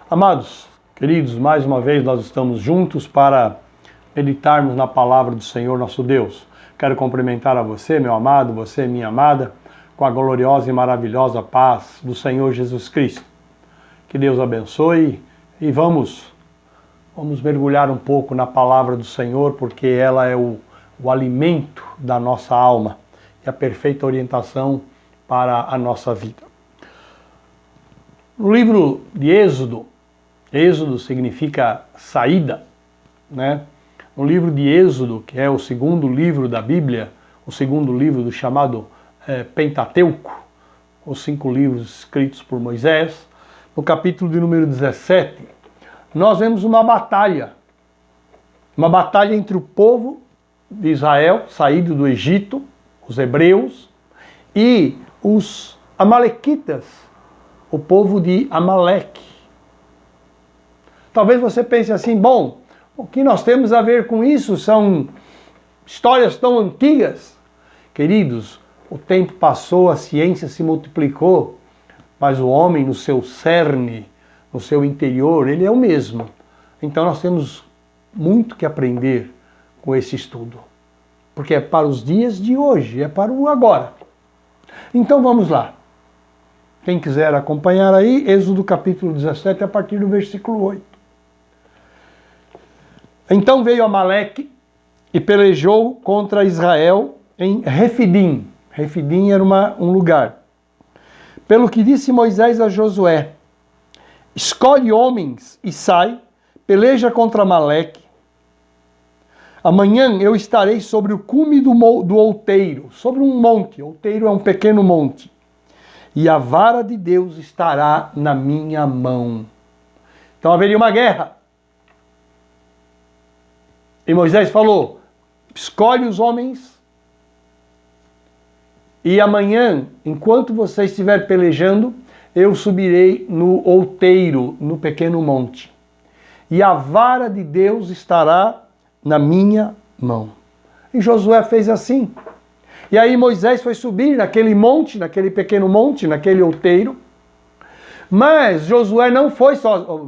Amados, queridos, mais uma vez nós estamos juntos para meditarmos na palavra do Senhor nosso Deus. Quero cumprimentar a você, meu amado, você, minha amada, com a gloriosa e maravilhosa paz do Senhor Jesus Cristo. Que Deus abençoe e vamos mergulhar um pouco na palavra do Senhor, porque ela é o alimento da nossa alma e a perfeita orientação para a nossa vida. No livro de Êxodo, Êxodo significa saída, né? No livro de Êxodo, que é o segundo livro da Bíblia, o segundo livro do chamado Pentateuco, os 5 livros escritos por Moisés, no capítulo de número 17, nós vemos uma batalha entre o povo de Israel, saído do Egito, os hebreus, e os amalequitas, o povo de Amaleque. Talvez você pense assim, bom, o que nós temos a ver com isso? São histórias tão antigas. Queridos, o tempo passou, a ciência se multiplicou, mas o homem no seu cerne, no seu interior, ele é o mesmo. Então nós temos muito que aprender com esse estudo, porque é para os dias de hoje, é para o agora. Então vamos lá. Quem quiser acompanhar aí, Êxodo capítulo 17, a partir do versículo 8. Então veio Amaleque e pelejou contra Israel em Refidim. Refidim era um lugar. Pelo que disse Moisés a Josué: escolhe homens e sai, peleja contra Amaleque. Amanhã eu estarei sobre o cume do outeiro, sobre um monte. Outeiro é um pequeno monte. E a vara de Deus estará na minha mão. Então haveria uma guerra. E Moisés falou: escolhe os homens e amanhã, enquanto você estiver pelejando, eu subirei no outeiro, no pequeno monte. E a vara de Deus estará na minha mão. E Josué fez assim. E aí Moisés foi subir naquele monte, naquele pequeno monte, naquele outeiro. Mas Josué não foi só...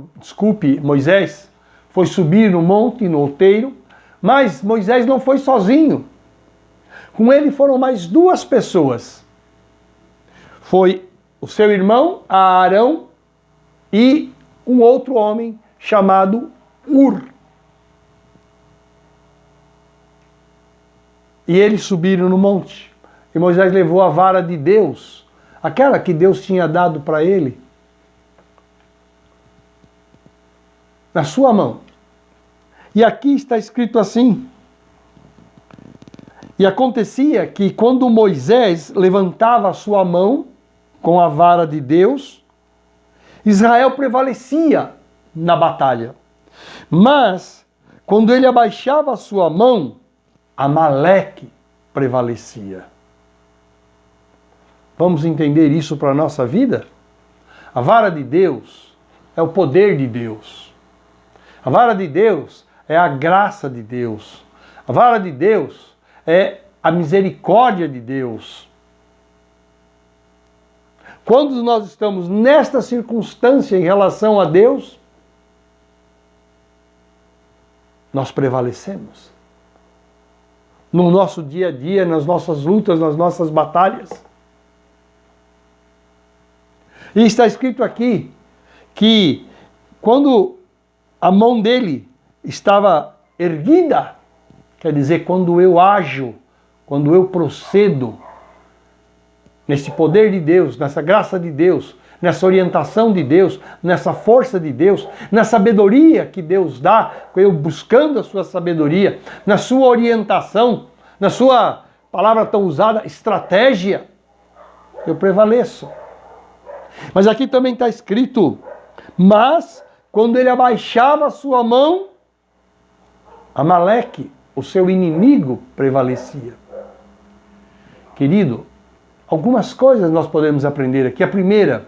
Moisés foi subir no monte, no outeiro. Mas Moisés não foi sozinho. Com ele foram mais 2 pessoas. Foi o seu irmão, Arão, e um outro homem chamado Ur. E eles subiram no monte. E Moisés levou a vara de Deus, aquela que Deus tinha dado para ele, na sua mão. E aqui está escrito assim: e acontecia que quando Moisés levantava a sua mão com a vara de Deus, Israel prevalecia na batalha. Mas quando ele abaixava a sua mão, Amaleque prevalecia. Vamos entender isso para a nossa vida? A vara de Deus é o poder de Deus. A vara de Deus é a graça de Deus. A vara de Deus é a misericórdia de Deus. Quando nós estamos nesta circunstância em relação a Deus, nós prevalecemos. No nosso dia a dia, nas nossas lutas, nas nossas batalhas. E está escrito aqui que quando a mão dele estava erguida, quer dizer, quando eu ajo, quando eu procedo nesse poder de Deus, nessa graça de Deus, nessa orientação de Deus, nessa força de Deus, na sabedoria que Deus dá, eu buscando a sua sabedoria, na sua orientação, na sua palavra tão usada, estratégia, eu prevaleço. Mas aqui também está escrito: mas quando ele abaixava a sua mão, Amaleque, o seu inimigo, prevalecia. Querido, algumas coisas nós podemos aprender aqui. A primeira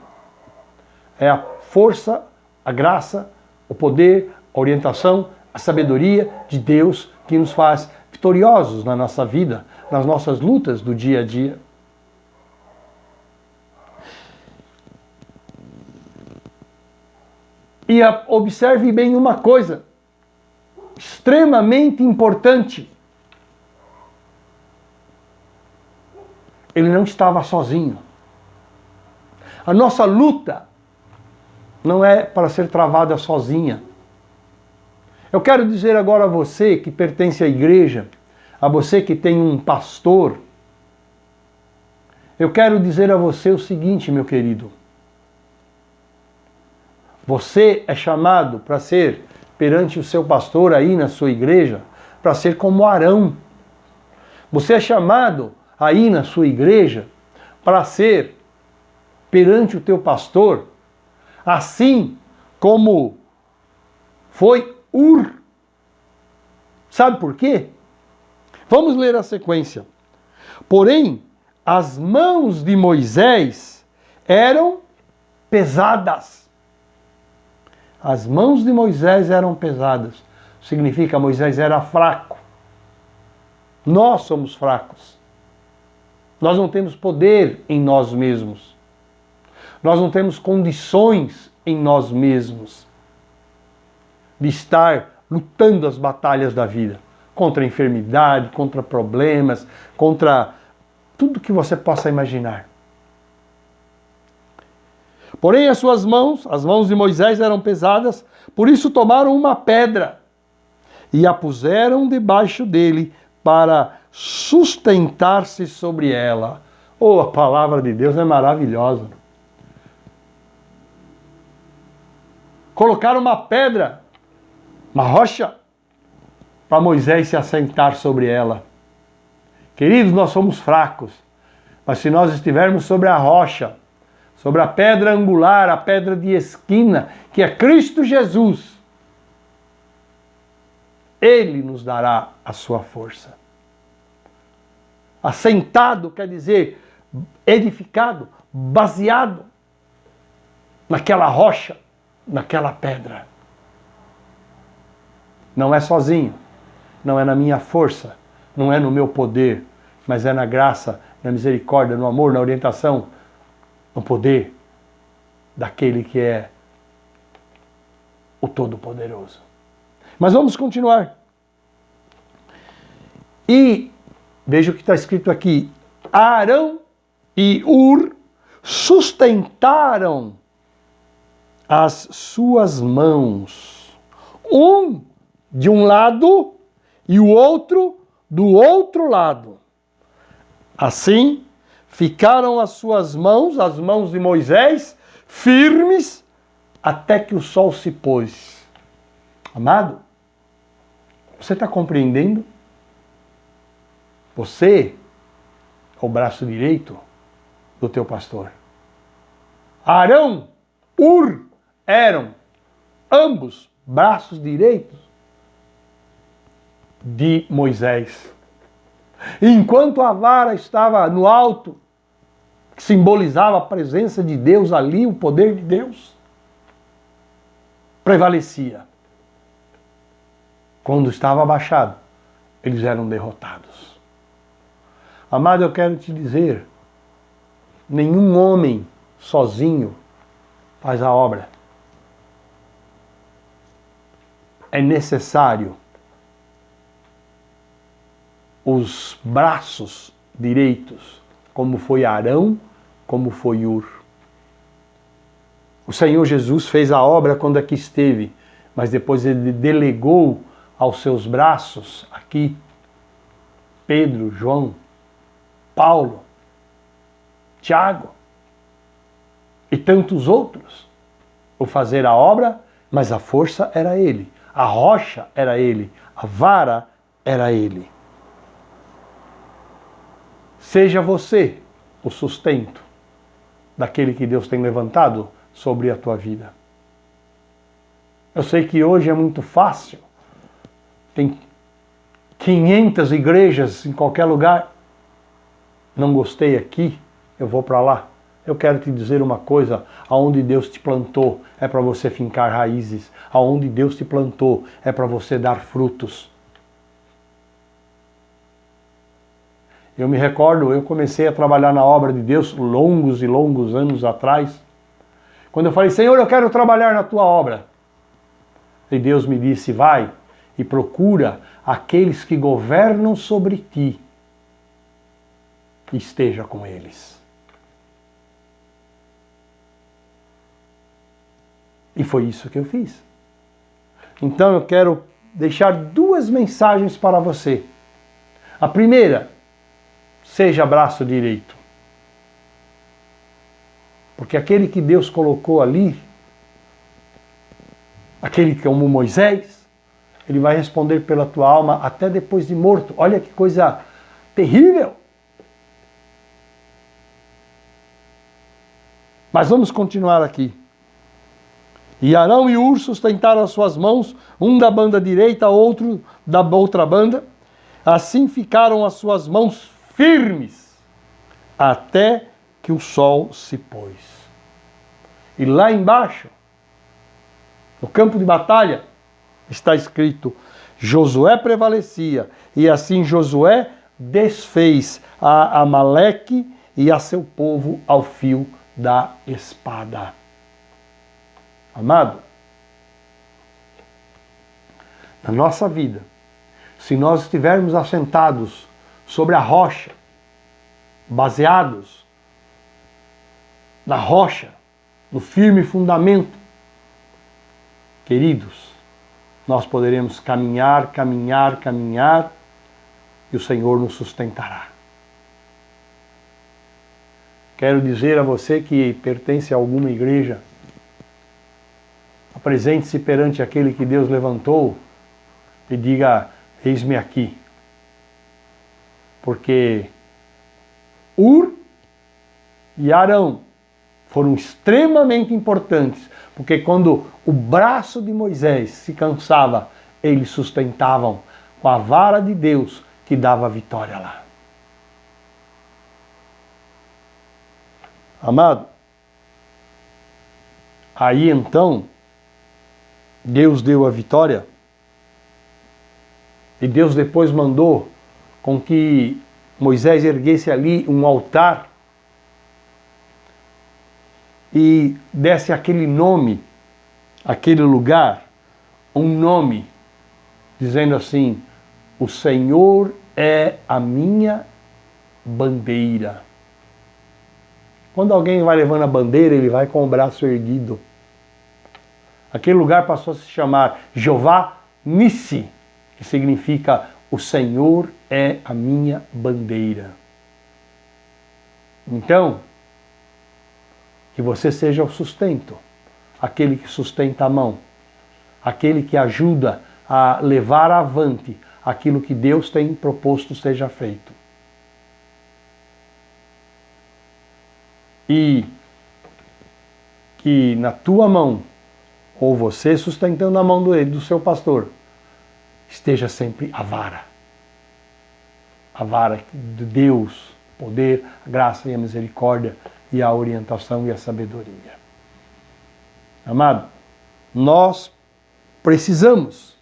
é a força, a graça, o poder, a orientação, a sabedoria de Deus que nos faz vitoriosos na nossa vida, nas nossas lutas do dia a dia. E observe bem uma coisa, extremamente importante. Ele não estava sozinho. A nossa luta não é para ser travada sozinha. Eu quero dizer agora a você que pertence à igreja, a você que tem um pastor, eu quero dizer a você o seguinte, meu querido. Você é chamado para ser, perante o seu pastor aí na sua igreja, para ser como Arão. Você é chamado aí na sua igreja para ser, perante o teu pastor, assim como foi Ur. Sabe por quê? Vamos ler a sequência. Porém, as mãos de Moisés eram pesadas. As mãos de Moisés eram pesadas. Significa que Moisés era fraco. Nós somos fracos. Nós não temos poder em nós mesmos. Nós não temos condições em nós mesmos de estar lutando as batalhas da vida. Contra a enfermidade, contra problemas, contra tudo que você possa imaginar. Porém, as mãos de Moisés eram pesadas, por isso tomaram uma pedra e a puseram debaixo dele para sustentar-se sobre ela. Oh, a palavra de Deus é maravilhosa. Colocaram uma pedra, uma rocha, para Moisés se assentar sobre ela. Queridos, nós somos fracos, mas se nós estivermos sobre a rocha, sobre a pedra angular, a pedra de esquina, que é Cristo Jesus, Ele nos dará a sua força. Assentado quer dizer edificado, baseado naquela rocha, naquela pedra. Não é sozinho, não é na minha força, não é no meu poder, mas é na graça, na misericórdia, no amor, na orientação, no poder daquele que é o Todo-Poderoso. Mas vamos continuar. E veja o que está escrito aqui. Arão e Ur sustentaram as suas mãos, um de um lado e o outro do outro lado. Assim, ficaram as suas mãos, as mãos de Moisés, firmes até que o sol se pôs. Amado, você está compreendendo? Você é o braço direito do teu pastor. Arão, Ur, eram ambos braços direitos de Moisés. Enquanto a vara estava no alto, que simbolizava a presença de Deus ali, o poder de Deus, prevalecia. Quando estava abaixado, eles eram derrotados. Amado, eu quero te dizer, nenhum homem sozinho faz a obra. É necessário os braços direitos, como foi Arão, como foi Ur. O Senhor Jesus fez a obra quando aqui esteve, mas depois ele delegou aos seus braços, aqui, Pedro, João, Paulo, Tiago e tantos outros, o fazer a obra, mas a força era ele, a rocha era ele, a vara era ele. Seja você o sustento daquele que Deus tem levantado sobre a tua vida. Eu sei que hoje é muito fácil, tem 500 igrejas em qualquer lugar. Não gostei aqui, eu vou para lá. Eu quero te dizer uma coisa, aonde Deus te plantou é para você fincar raízes, aonde Deus te plantou é para você dar frutos. Eu me recordo, eu comecei a trabalhar na obra de Deus longos e longos anos atrás, quando eu falei, Senhor, eu quero trabalhar na tua obra. E Deus me disse, vai e procura aqueles que governam sobre ti e esteja com eles. E foi isso que eu fiz. Então eu quero deixar duas mensagens para você. A primeira, seja braço direito. Porque aquele que Deus colocou ali, aquele que é como Moisés, ele vai responder pela tua alma até depois de morto. Olha que coisa terrível. Mas vamos continuar aqui. E Arão e Hur sustentaram as suas mãos, um da banda direita, outro da outra banda. Assim ficaram as suas mãos firmes, até que o sol se pôs. E lá embaixo, no campo de batalha, está escrito, Josué prevalecia, e assim Josué desfez a Amaleque e a seu povo ao fio da espada. Amado, na nossa vida, se nós estivermos assentados sobre a rocha, baseados na rocha, no firme fundamento, queridos, nós poderemos caminhar, caminhar, caminhar, e o Senhor nos sustentará. Quero dizer a você que pertence a alguma igreja, apresente-se perante aquele que Deus levantou e diga, eis-me aqui. Porque Hur e Arão foram extremamente importantes, porque quando o braço de Moisés se cansava, eles sustentavam com a vara de Deus que dava a vitória lá. Amado, aí então, Deus deu a vitória e Deus depois mandou com que Moisés erguesse ali um altar e desse aquele nome, aquele lugar, um nome, dizendo assim, o Senhor é a minha bandeira. Quando alguém vai levando a bandeira, ele vai com o braço erguido. Aquele lugar passou a se chamar Jeová Nissi, que significa o Senhor é a minha bandeira. Então, que você seja o sustento, aquele que sustenta a mão, aquele que ajuda a levar avante aquilo que Deus tem proposto seja feito. E que na tua mão, ou você sustentando a mão do seu pastor, esteja sempre a vara de Deus, poder, a graça e a misericórdia e a orientação e a sabedoria. Amado, nós precisamos,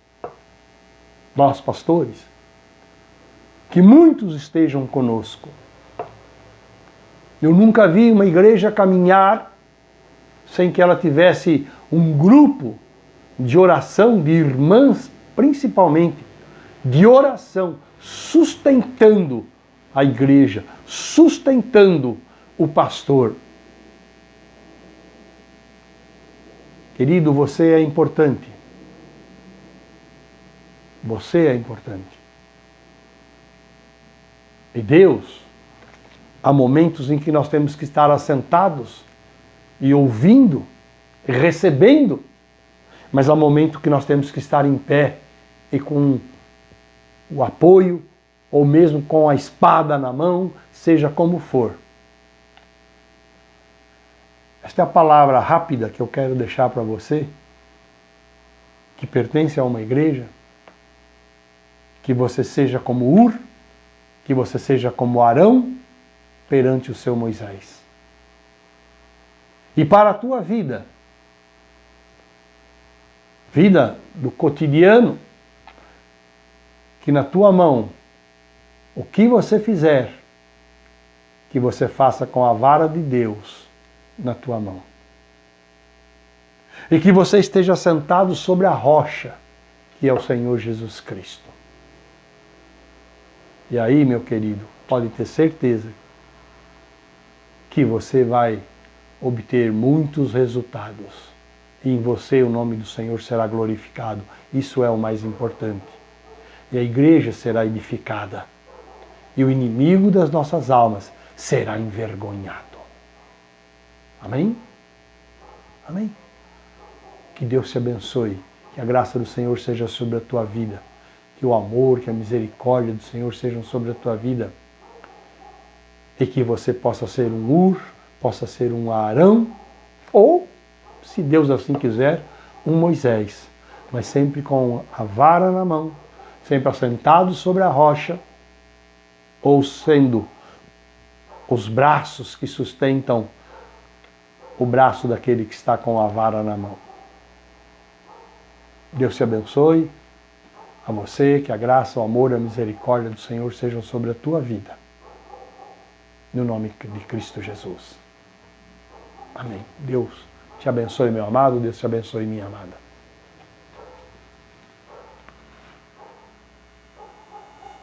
nós pastores, que muitos estejam conosco. Eu nunca vi uma igreja caminhar sem que ela tivesse um grupo de oração, de irmãs principalmente, de oração, sustentando a igreja, sustentando o pastor. Querido, você é importante. Você é importante. E Deus, há momentos em que nós temos que estar assentados e ouvindo, e recebendo, mas há momentos que nós temos que estar em pé e com o apoio, ou mesmo com a espada na mão, seja como for. Esta é a palavra rápida que eu quero deixar para você, que pertence a uma igreja, que você seja como Hur, que você seja como Arão perante o seu Moisés. E para a tua vida, vida do cotidiano, que na tua mão, o que você fizer, que você faça com a vara de Deus na tua mão. E que você esteja sentado sobre a rocha, que é o Senhor Jesus Cristo. E aí, meu querido, pode ter certeza que você vai obter muitos resultados. E em você o nome do Senhor será glorificado. Isso é o mais importante. E a igreja será edificada. E o inimigo das nossas almas será envergonhado. Amém? Amém? Que Deus te abençoe. Que a graça do Senhor seja sobre a tua vida. Que o amor, que a misericórdia do Senhor sejam sobre a tua vida. E que você possa ser um Ur, possa ser um Arão, ou, se Deus assim quiser, um Moisés. Mas sempre com a vara na mão, sempre assentado sobre a rocha, ou sendo os braços que sustentam o braço daquele que está com a vara na mão. Deus te abençoe, a você, que a graça, o amor e a misericórdia do Senhor sejam sobre a tua vida. No nome de Cristo Jesus. Amém. Deus te abençoe, meu amado. Deus te abençoe, minha amada.